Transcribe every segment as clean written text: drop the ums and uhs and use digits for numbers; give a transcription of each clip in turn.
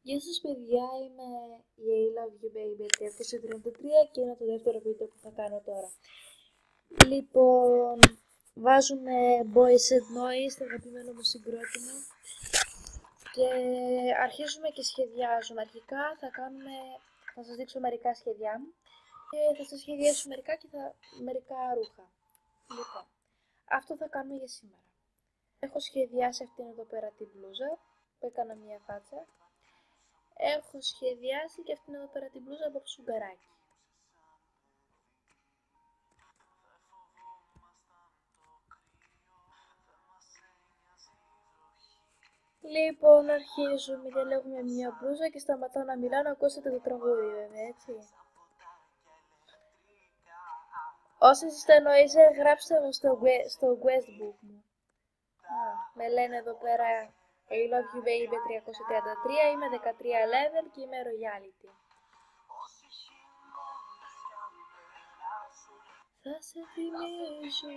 Γεια σας παιδιά, είμαι η I Love You Baby 333 και είναι το δεύτερο βίντεο που θα κάνω τώρα. Λοιπόν, βάζουμε Boys and Noise, το αγαπημένο μου συγκρότημα και αρχίζουμε και σχεδιάζουμε. Αρχικά θα σας δείξω μερικά σχέδιά μου και θα σας σχεδιάσω μερικά ρούχα. Λοιπόν, αυτό θα κάνουμε για σήμερα. Έχω σχεδιάσει αυτήν εδώ πέρα την μπλούζα που έκανα μια φάτσα. Έχω σχεδιάσει και αυτήν εδώ πέρα την μπλούζα από σουγκεράκι. Λοιπόν, αρχίζουμε, διαλέγουμε μια μπλούζα και σταματάω να μιλάω να ακούσετε το τραγούδι βέβαια, έτσι. Όσοι είστε noise, γράψτε μου στο Westbook μου. Με λένε εδώ πέρα I Love You Baby 333, είμαι 13 level και είμαι royalty. Θα σε θυμίζω.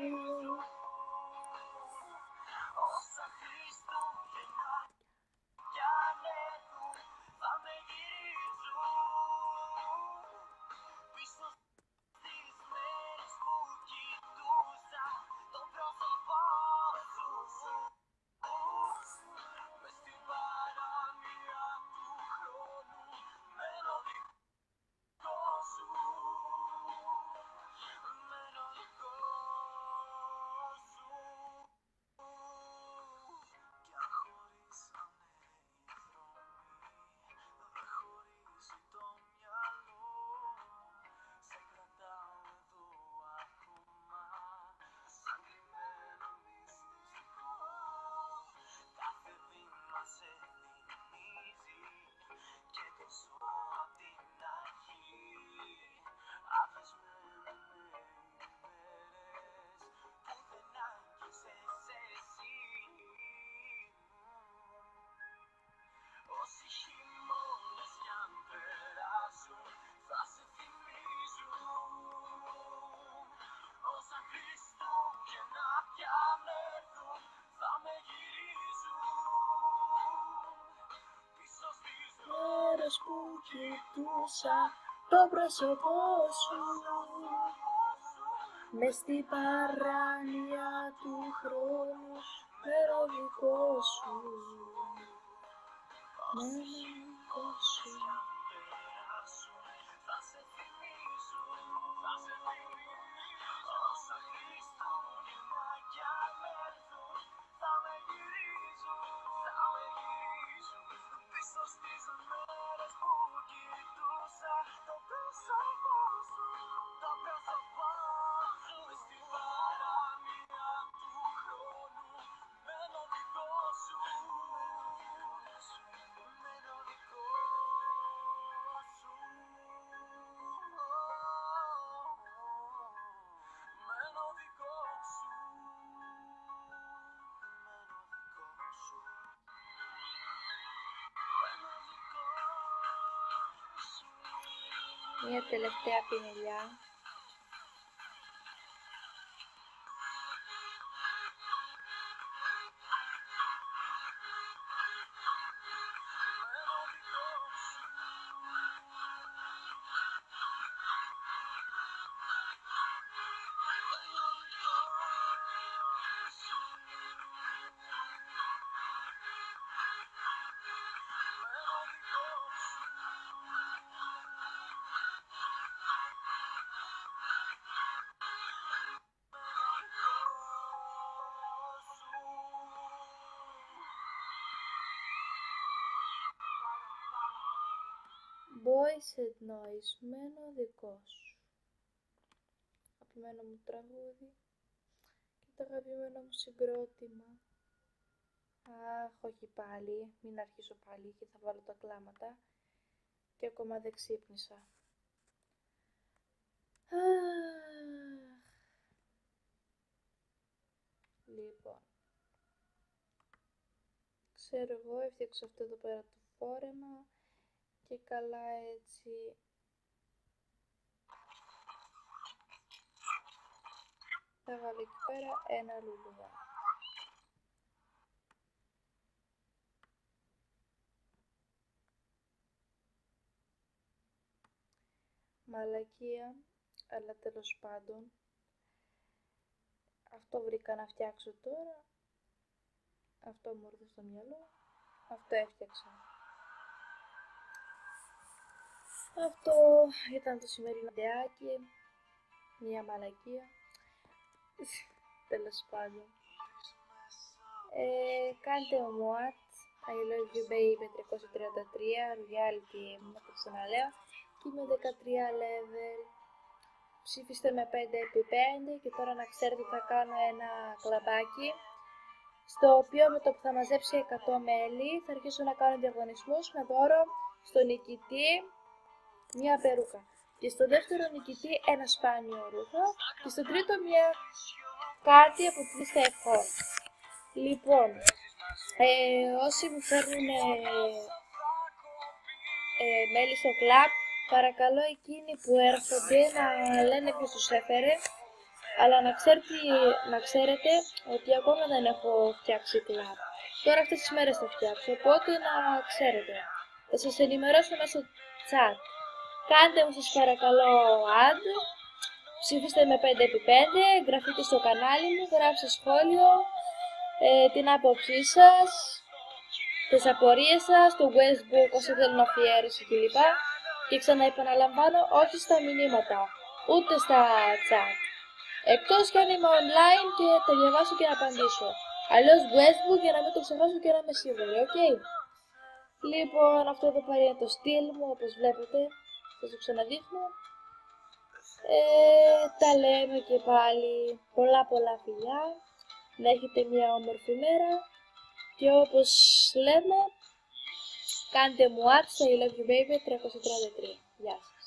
Που κοιτούσα το πρόσωπό σου μες στην παράνοια του χρόνου, μεροδικό σου, μεροδικό σου. Μια τελευταία πινελιά. Boys and Noise, μένω δικό σου. Αγαπημένο μου τραγούδι και το αγαπημένο μου συγκρότημα. Αχ, όχι πάλι, μην αρχίσω πάλι και θα βάλω τα κλάματα και ακόμα δεν ξύπνησα. Λοιπόν, ξέρω εγώ, έφτιαξα αυτό εδώ πέρα το φόρεμα και καλά έτσι θα βάλω εκεί πέρα ένα λουλουδάκι. μαλακία, αλλά τέλος πάντων. Αυτό βρήκα να φτιάξω τώρα. Αυτό μου ήρθε στο μυαλό. Αυτό έφτιαξα. Αυτό ήταν το σημερινό βιντεάκι. Μια μαλακία. Τέλος πάντων. Κάντε what, I love you baby 333, reality να το ξαναλέω. Και είμαι 13 level. Ψήφιστε με 5x5 και τώρα να ξέρετε ότι θα κάνω ένα κλαμπάκι στο οποίο με το που θα μαζέψει 100 μέλη θα αρχίσω να κάνω διαγωνισμούς με δώρο στον νικητή μια περούκα και στο δεύτερο νικητή ένα σπάνιο ρούχο και στο τρίτο κάτι από τη λίστα ευχών. Λοιπόν, όσοι μου φέρνουν μέλη στο κλαμπ, παρακαλώ εκείνοι που έρχονται να λένε ποιος τους έφερε, αλλά να ξέρετε ότι ακόμα δεν έχω φτιάξει κλαμπ. Τώρα αυτές τις μέρες θα φτιάξω, οπότε να ξέρετε. Θα σας ενημερώσω μέσω chat. Κάντε μου σας παρακαλώ add, ψηφίστε με 5x5, εγγραφείτε στο κανάλι μου, γράψτε σχόλιο, την άποψή σας, τις απορίες σας, το Westbook, όσο θέλουν αφιέρωση κλπ. Και ξαναεπαναλαμβάνω, όχι στα μηνύματα, ούτε στα chat. Εκτός κι αν είμαι online και τα διαβάσω και να απαντήσω. Αλλιώς Westbook για να μην το ξεχάσω και να είμαι σίγουρη, ok? Λοιπόν, αυτό εδώ πέρα είναι το στυλ μου, όπως βλέπετε. Θα το ξαναδείχνω. Τα λέμε και πάλι. Πολλά φιλιά. Να έχετε μια όμορφη μέρα. Και όπως λέμε, κάντε μου add, I love you baby 333. Γεια σας.